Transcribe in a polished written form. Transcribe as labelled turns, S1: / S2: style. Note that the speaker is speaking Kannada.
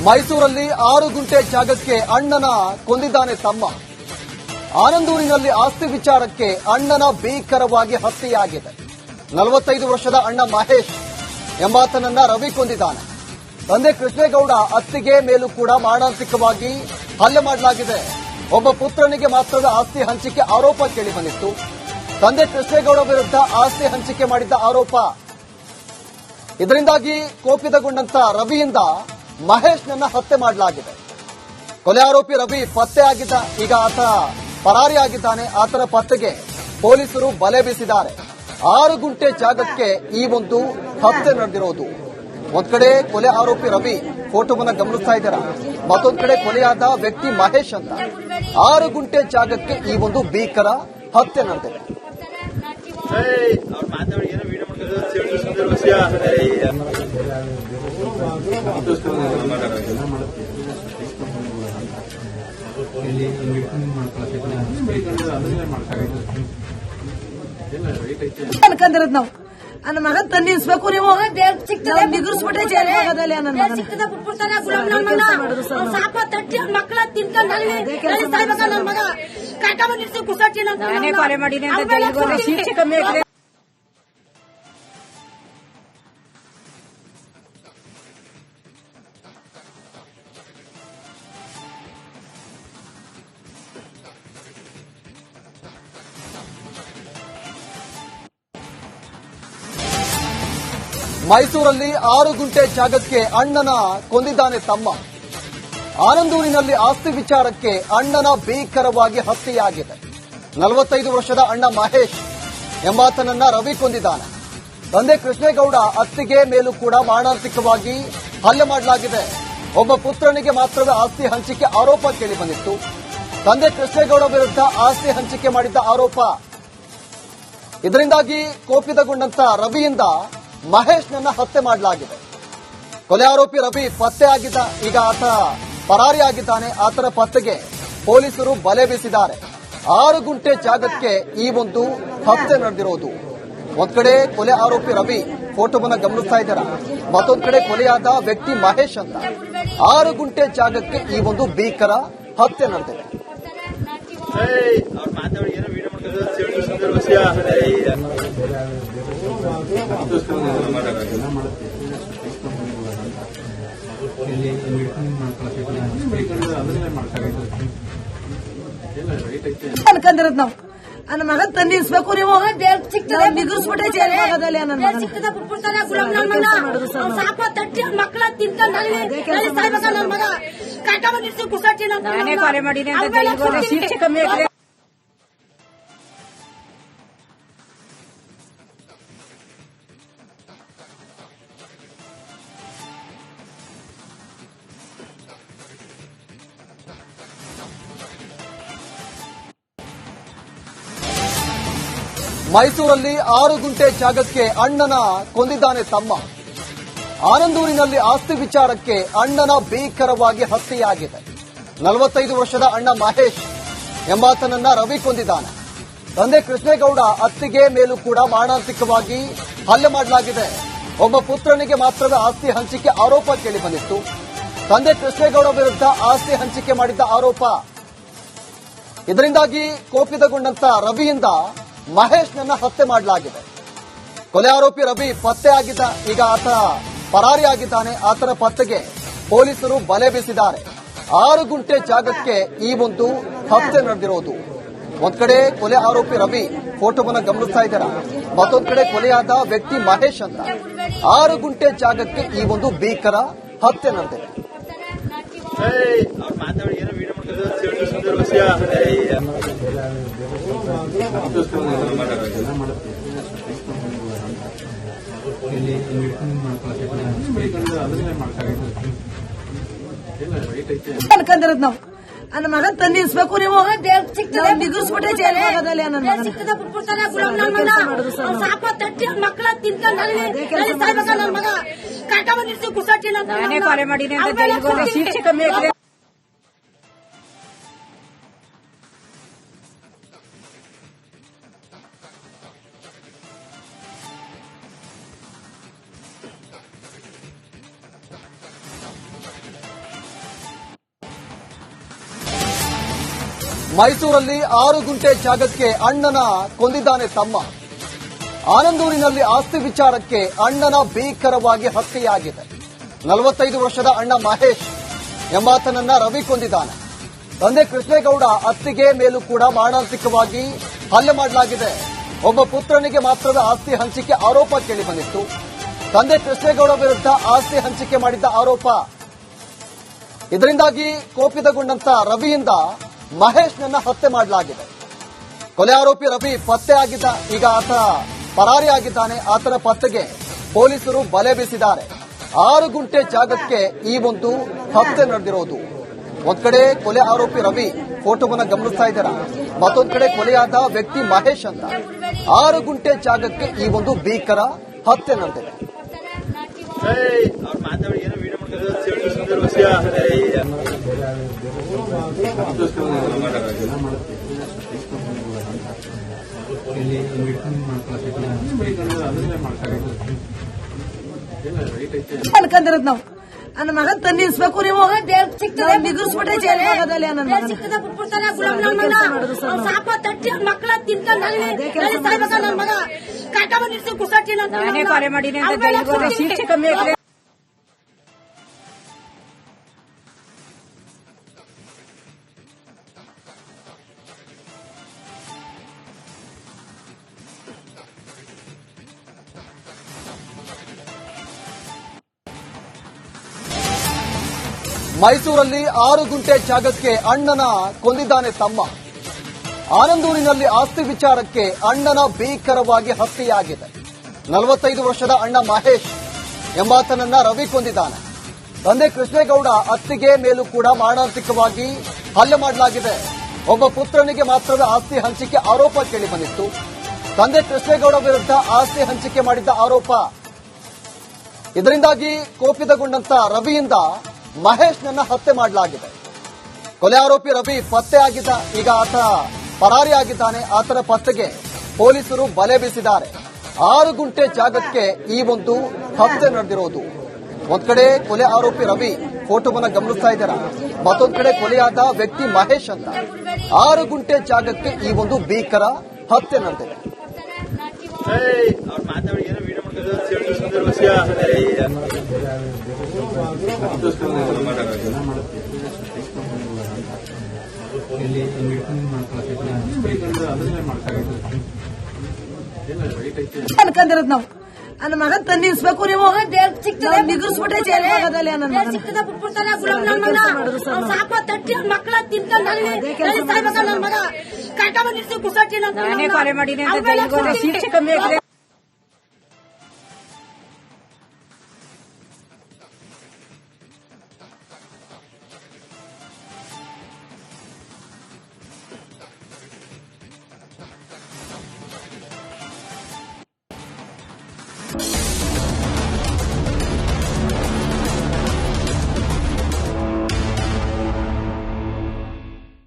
S1: ಮೈಸೂರಲ್ಲಿ 6 ಗುಂಟೆ ಜಾಗಕ್ಕೆ ಅಣ್ಣನ ಕೊಂದಿದ್ದಾನೆ ತಮ್ಮ. ಆನಂದೂರಿನಲ್ಲಿ ಆಸ್ತಿ ವಿಚಾರಕ್ಕೆ ಅಣ್ಣನ ಭೀಕರವಾಗಿ ಹತ್ಯೆಯಾಗಿದೆ. 45 ವರ್ಷದ ಅಣ್ಣ ಮಹೇಶ್ ಎಂಬಾತನನ್ನ ರವಿ ಕೊಂದಿದ್ದಾನೆ. ತಂದೆ ಕೃಷ್ಣೇಗೌಡ ಅತ್ತಿಗೆ ಮೇಲೂ ಕೂಡ ಮಾರಣಾಂತಿಕವಾಗಿ ಹಲ್ಲೆ ಮಾಡಲಾಗಿದೆ. ಒಬ್ಬ ಪುತ್ರನಿಗೆ ಮಾತ್ರವೇ ಆಸ್ತಿ ಹಂಚಿಕೆ ಆರೋಪ ಕೇಳಿಬಂದಿತ್ತು. ತಂದೆ ಕೃಷ್ಣೇಗೌಡ ವಿರುದ್ಧ ಆಸ್ತಿ ಹಂಚಿಕೆ ಮಾಡಿದ್ದ ಆರೋಪ. ಇದರಿಂದಾಗಿ ಕೋಪಿತಗೊಂಡಂತ ರವಿಯಿಂದ ಮಹೇಶ್ನನ್ನ ಹತ್ಯೆ ಮಾಡಲಾಗಿದೆ. ಕೊಲೆ ಆರೋಪಿ ರವಿ ಪತ್ತೆಯಾಗಿದ್ದ, ಈಗ ಆತ ಪರಾರಿಯಾಗಿದ್ದಾನೆ. ಆತನ ಪತ್ತೆಗೆ ಪೊಲೀಸರು ಬಲೆ ಬೀಸಿದ್ದಾರೆ. 6 ಗುಂಟೆ ಜಾಗಕ್ಕೆ ಈ ಒಂದು ಹತ್ಯೆ ನಡೆದಿರೋದು. ಒಂದ್ ಕಡೆ ಕೊಲೆ ಆರೋಪಿ ರವಿ ಫೋಟೋವನ್ನ ಗಮನಿಸ್ತಾ ಇದ್ದೀರಾ, ಮತ್ತೊಂದ್ ಕಡೆ ಕೊಲೆಯಾದ ವ್ಯಕ್ತಿ ಮಹೇಶ್ ಅಂತ. 6 ಗುಂಟೆ ಜಾಗಕ್ಕೆ ಈ ಒಂದು ಭೀಕರ ಹತ್ಯೆ ನಡೆದಿದೆ.
S2: ಅನ್ಕಂದಿರೋದು ನಾವು ನನ್ನ ಮಗನ್ ತಂದಿಸ್ಬೇಕು. ನೀವು ನಿಗರ್ಸ್ಬಿಟ್ಟೆ ಜೈಲಲ್ಲಿ
S3: ಮಕ್ಕಳ ತಿನ್ಕೊಂಡು ನನ್ನ ಮಗ ಕಾಟ ಬಂದಿರ್ತೀವಿ ಕುಸಾಟಿ ನಾನೇ ಕೊಲೆ ಮಾಡಿನಿ ಅಂತ ಶಿಕ್ಷೆ ಕಮ್ಮಿ ಆಗಿದೆ.
S1: ಮೈಸೂರಲ್ಲಿ 6 ಗುಂಟೆ ಜಾಗಕ್ಕೆ ಅಣ್ಣನ ಕೊಂದಿದ್ದಾನೆ ತಮ್ಮ. ಆನಂದೂರಿನಲ್ಲಿ ಆಸ್ತಿ ವಿಚಾರಕ್ಕೆ ಅಣ್ಣನ ಭೀಕರವಾಗಿ ಹತ್ಯೆಯಾಗಿದೆ. 45 ವರ್ಷದ ಅಣ್ಣ ಮಹೇಶ್ ಎಂಬಾತನನ್ನ ರವಿ ಕೊಂದಿದ್ದಾನೆ. ತಂದೆ ಕೃಷ್ಣೇಗೌಡ ಅತ್ತಿಗೆ ಮೇಲೂ ಕೂಡ ಮಾರಣಾಂತಿಕವಾಗಿ ಹಲ್ಲೆ ಮಾಡಲಾಗಿದೆ. ಒಬ್ಬ ಪುತ್ರನಿಗೆ ಮಾತ್ರವೇ ಆಸ್ತಿ ಹಂಚಿಕೆ ಆರೋಪ ಕೇಳಿಬಂದಿತ್ತು. ತಂದೆ ಕೃಷ್ಣೇಗೌಡ ವಿರುದ್ಧ ಆಸ್ತಿ ಹಂಚಿಕೆ ಮಾಡಿದ್ದ ಆರೋಪ. ಇದರಿಂದಾಗಿ ಕೋಪಿತಗೊಂಡಂತ ರವಿಯಿಂದ ಮಹೇಶ್ನನ್ನ ಹತ್ಯೆ ಮಾಡಲಾಗಿದೆ. ಕೊಲೆ ಆರೋಪಿ ರವಿ ಪತ್ತೆಯಾಗಿದ್ದ, ಈಗ ಆತ ಪರಾರಿಯಾಗಿದ್ದಾನೆ. ಆತನ ಪತ್ತೆಗೆ ಪೊಲೀಸರು ಬಲೆ ಬೀಸಿದ್ದಾರೆ. 6 ಗುಂಟೆ ಜಾಗಕ್ಕೆ ಈ ಒಂದು ಹತ್ಯೆ ನಡೆದಿರೋದು. ಒಂದ್ ಕಡೆ ಕೊಲೆ ಆರೋಪಿ ರವಿ ಫೋಟೋವನ್ನ ಗಮನಿಸ್ತಾ ಇದ್ದೀರಾ, ಮತ್ತೊಂದ್ ಕಡೆ ಕೊಲೆಯಾದ ವ್ಯಕ್ತಿ ಮಹೇಶ್ ಅಂತ. 6 ಗುಂಟೆ ಜಾಗಕ್ಕೆ ಈ ಒಂದು ಭೀಕರ ಹತ್ಯೆ ನಡೆದಿದೆ.
S2: ಅನ್ಕಂದಿರೋದು ನಾವು ನನ್ನ ಮಗನ್ ತಂದಿಸ್ಬೇಕು. ನೀವು ನಿಗರ್ಸ್ಬಿಟ್ಟೆ ಜೈಲಲ್ಲಿ
S3: ಮಕ್ಕಳ ತಿನ್ಕೊಂಡು ನನ್ನ ಮಗ ಕಾಟ ಬಂದಿರ್ತೀವಿ ಕುಸಾಟಿ ನಾನೇ ಕೊಲೆ ಮಾಡಿನಿ ಅಂತ ಶಿಕ್ಷೆ ಕಮ್ಮಿ ಆಗಿದೆ.
S1: ಮೈಸೂರಲ್ಲಿ 6 ಗುಂಟೆ ಜಾಗಕ್ಕೆ ಅಣ್ಣನ ಕೊಂದಿದ್ದಾನೆ ತಮ್ಮ. ಆನಂದೂರಿನಲ್ಲಿ ಆಸ್ತಿ ವಿಚಾರಕ್ಕೆ ಅಣ್ಣನ ಭೀಕರವಾಗಿ ಹತ್ಯೆಯಾಗಿದೆ. 45 ವರ್ಷದ ಅಣ್ಣ ಮಹೇಶ್ ಎಂಬಾತನನ್ನ ರವಿ ಕೊಂದಿದ್ದಾನೆ. ತಂದೆ ಕೃಷ್ಣೇಗೌಡ ಅತ್ತಿಗೆ ಮೇಲೂ ಕೂಡ ಮಾರಣಾಂತಿಕವಾಗಿ ಹಲ್ಲೆ ಮಾಡಲಾಗಿದೆ. ಒಬ್ಬ ಪುತ್ರನಿಗೆ ಮಾತ್ರವೇ ಆಸ್ತಿ ಹಂಚಿಕೆ ಆರೋಪ ಕೇಳಿಬಂದಿತ್ತು. ತಂದೆ ಕೃಷ್ಣೇಗೌಡ ವಿರುದ್ಧ ಆಸ್ತಿ ಹಂಚಿಕೆ ಮಾಡಿದ್ದ ಆರೋಪ. ಇದರಿಂದಾಗಿ ಕೋಪಿತಗೊಂಡಂತ ರವಿಯಿಂದ ಮಹೇಶ್ನನ್ನ ಹತ್ಯೆ ಮಾಡಲಾಗಿದೆ. ಕೊಲೆ ಆರೋಪಿ ರವಿ ಪತ್ತೆಯಾಗಿದ್ದ, ಈಗ ಆತ ಪರಾರಿಯಾಗಿದ್ದಾನೆ. ಆತನ ಪತ್ತೆಗೆ ಪೊಲೀಸರು ಬಲೆ ಬೀಸಿದ್ದಾರೆ. 6 ಗುಂಟೆ ಜಾಗಕ್ಕೆ ಈ ಒಂದು ಹತ್ಯೆ ನಡೆದಿರೋದು. ಒಂದ್ ಕಡೆ ಕೊಲೆ ಆರೋಪಿ ರವಿ ಫೋಟೋವನ್ನ ಗಮನಿಸ್ತಾ ಇದ್ದೀರಾ, ಮತ್ತೊಂದ್ ಕಡೆ ಕೊಲೆಯಾದ ವ್ಯಕ್ತಿ ಮಹೇಶ್ ಅಂತ. 6 ಗುಂಟೆ ಜಾಗಕ್ಕೆ ಈ ಒಂದು ಭೀಕರ ಹತ್ಯೆ ನಡೆದಿದೆ.
S2: ಅನ್ಕಂದಿರೋದು ನಾವು ನನ್ನ ಮಗನ್ ತಂದಿಸ್ಬೇಕು. ನೀವು ನಿಗರ್ಸ್ಬಿಟ್ಟೆ ಜೈಲಲ್ಲಿ
S3: ಮಕ್ಕಳ ತಿನ್ಕೊಂಡು ನನ್ನ ಮಗ ಕಾಟ ಬಂದಿರ್ತೀವಿ ಕುಸಾಟಿ ನಾನೇ ಕೊಲೆ ಮಾಡಿನಿ ಅಂತ ಶಿಕ್ಷೆ ಕಮ್ಮಿ ಆಗಿದೆ.
S1: ಮೈಸೂರಲ್ಲಿ 6 ಗುಂಟೆ ಜಾಗಕ್ಕೆ ಅಣ್ಣನ ಕೊಂದಿದ್ದಾನೆ ತಮ್ಮ. ಆನಂದೂರಿನಲ್ಲಿ ಆಸ್ತಿ ವಿಚಾರಕ್ಕೆ ಅಣ್ಣನ ಭೀಕರವಾಗಿ ಹತ್ಯೆಯಾಗಿದೆ. 45 ವರ್ಷದ ಅಣ್ಣ ಮಹೇಶ್ ಎಂಬಾತನನ್ನ ರವಿ ಕೊಂದಿದ್ದಾನೆ. ತಂದೆ ಕೃಷ್ಣೇಗೌಡ ಅತ್ತಿಗೆ ಮೇಲೂ ಕೂಡ ಮಾರಣಾಂತಿಕವಾಗಿ ಹಲ್ಲೆ ಮಾಡಲಾಗಿದೆ. ಒಬ್ಬ ಪುತ್ರನಿಗೆ ಮಾತ್ರವೇ ಆಸ್ತಿ ಹಂಚಿಕೆ ಆರೋಪ ಕೇಳಿ ಬಂದಿತ್ತು. ತಂದೆ ಕೃಷ್ಣೇಗೌಡ ವಿರುದ್ಧ ಆಸ್ತಿ ಹಂಚಿಕೆ ಮಾಡಿದ್ದ ಆರೋಪ. ಇದರಿಂದಾಗಿ ಕೋಪಿತಗೊಂಡಂತ ರವಿಯಿಂದ ಮಹೇಶ್ನನ್ನ ಹತ್ಯೆ ಮಾಡಲಾಗಿದೆ. ಕೊಲೆ ಆರೋಪಿ ರವಿ ಪತ್ತೆ ಆಗಿದ್ದ, ಈಗ ಆತ ಪರಾರಿಯಾಗಿದ್ದಾನೆ. ಆತನ ಪತ್ತೆಗೆ ಪೊಲೀಸರು ಬಲೆ ಬೀಸಿದ್ದಾರೆ. 6 ಗುಂಟೆ ಜಾಗಕ್ಕೆ ಈ ಒಂದು ಹತ್ಯೆ ನಡೆದಿರೋದು. ಒಂದ್ ಕಡೆ ಕೊಲೆ ಆರೋಪಿ ರವಿ ಫೋಟೋವನ್ನ ಗಮನಿಸ್ತಾ ಇದ್ದೀರಾ, ಮತ್ತೊಂದ್ ಕಡೆ ಕೊಲೆಯಾದ ವ್ಯಕ್ತಿ ಮಹೇಶ್ ಅಂತ. 6 ಗುಂಟೆ ಜಾಗಕ್ಕೆ ಈ ಒಂದು ಭೀಕರ ಹತ್ಯೆ ನಡೆದಿದೆ.
S2: ಅನ್ಕೊಂಡಿರೋದು ನಾವು ನನ್ನ ಮಗನ್ ತಂದಿಸ್ಬೇಕು, ನೀವು ನಿಗರ್ಸ್ಬಿಟ್ಟೆ ಜೈಲ್ ಭಾಗದಲ್ಲಿ ನನ್ನ ಮಗನ.
S3: ಸಾಪ ತಟ್ಟಿ ಮಕ್ಕಳ ತಿಂತಾನೆ ನನ್ನ ಮಗ ಕಾಟ ಬಂದಿರ್ಸಿ ಕುಸಾಟಿ
S2: ನಾನೇ ಕೊಲೆ ಮಾಡಿನಿ ಅಂತ ಜೈಲಿಗೆ ಹೋದ್ರೆ ಶಿಕ್ಷೆ ಕಮ್ಮಿ ಆಗ್ಲಿ.
S1: ಮೈಸೂರಲ್ಲಿ 6 ಗುಂಟೆ ಜಾಗಕ್ಕೆ ಅಣ್ಣನ ಕೊಂದಿದ್ದಾನೆ ತಮ್ಮ. ಆನಂದೂರಿನಲ್ಲಿ ಆಸ್ತಿ ವಿಚಾರಕ್ಕೆ ಅಣ್ಣನ ಭೀಕರವಾಗಿ ಹತ್ಯೆಯಾಗಿದೆ. 45 ವರ್ಷದ ಅಣ್ಣ ಮಹೇಶ್ ಎಂಬಾತನನ್ನ ರವಿ ಕೊಂದಿದ್ದಾನೆ. ತಂದೆ ಕೃಷ್ಣೇಗೌಡ ಅತ್ತಿಗೆ ಮೇಲೂ ಕೂಡ ಮಾರಣಾಂತಿಕವಾಗಿ ಹಲ್ಲೆ ಮಾಡಲಾಗಿದೆ. ಒಬ್ಬ ಪುತ್ರನಿಗೆ ಮಾತ್ರವೇ ಆಸ್ತಿ ಹಂಚಿಕೆ ಆರೋಪ ಕೇಳಿ ಬಂದಿತ್ತು. ತಂದೆ ಕೃಷ್ಣೇಗೌಡ ವಿರುದ್ಧ ಆಸ್ತಿ ಹಂಚಿಕೆ ಮಾಡಿದ್ದ ಆರೋಪ. ಇದರಿಂದಾಗಿ ಕೋಪಿತಗೊಂಡಂತ ರವಿಯಿಂದ ಮಹೇಶ್ನನ್ನ ಹತ್ಯೆ ಮಾಡಲಾಗಿದೆ. ಕೊಲೆ ಆರೋಪಿ ರವಿ ಪತ್ತೆ ಆಗಿದ್ದ, ಈಗ ಆತ ಪರಾರಿಯಾಗಿದ್ದಾನೆ. ಆತನ ಪತ್ತೆಗೆ ಪೊಲೀಸರು ಬಲೆ ಬೀಸಿದ್ದಾರೆ. 6 ಗುಂಟೆ ಜಾಗಕ್ಕೆ ಈ ಒಂದು ಹತ್ಯೆ ನಡೆದಿರೋದು. ಒಂದ್ ಕಡೆ ಕೊಲೆ ಆರೋಪಿ ರವಿ ಫೋಟೋವನ್ನ ಗಮನಿಸ್ತಾ ಇದ್ದೀರಾ, ಮತ್ತೊಂದ್ ಕಡೆ ಕೊಲೆಯಾದ ವ್ಯಕ್ತಿ ಮಹೇಶ್ ಅಂತ. 6 ಗುಂಟೆ ಜಾಗಕ್ಕೆ ಈ ಒಂದು ಭೀಕರ ಹತ್ಯೆ ನಡೆದಿದೆ.
S2: ಅನ್ಕೊಂಡಿರೋದು ನಾವು ನನ್ನ ಮಗನ್ ತಂದಿಸ್ಬೇಕು, ನೀವು ನಿಗರ್ಸ್ಬಿಟ್ಟೆ ಜೈಲ್ ಭಾಗದಲ್ಲಿ ನನ್ನ ಮಗನ.
S3: ಸಾಪ ತಟ್ಟಿ ಮಕ್ಕಳ ತಿಂತಾನೆ ನನ್ನ ಮಗ ಕಾಟ ಬಂದಿರ್ಸಿ ಕುಸಾಟಿ
S2: ನಾನೇ ಕೊಲೆ ಮಾಡಿನಿ ಅಂತ ಜೈಲಿಗೆ ಹೋದ್ರೆ ಶಿಕ್ಷೆ ಕಮ್ಮಿ ಆಗ್ಲಿ.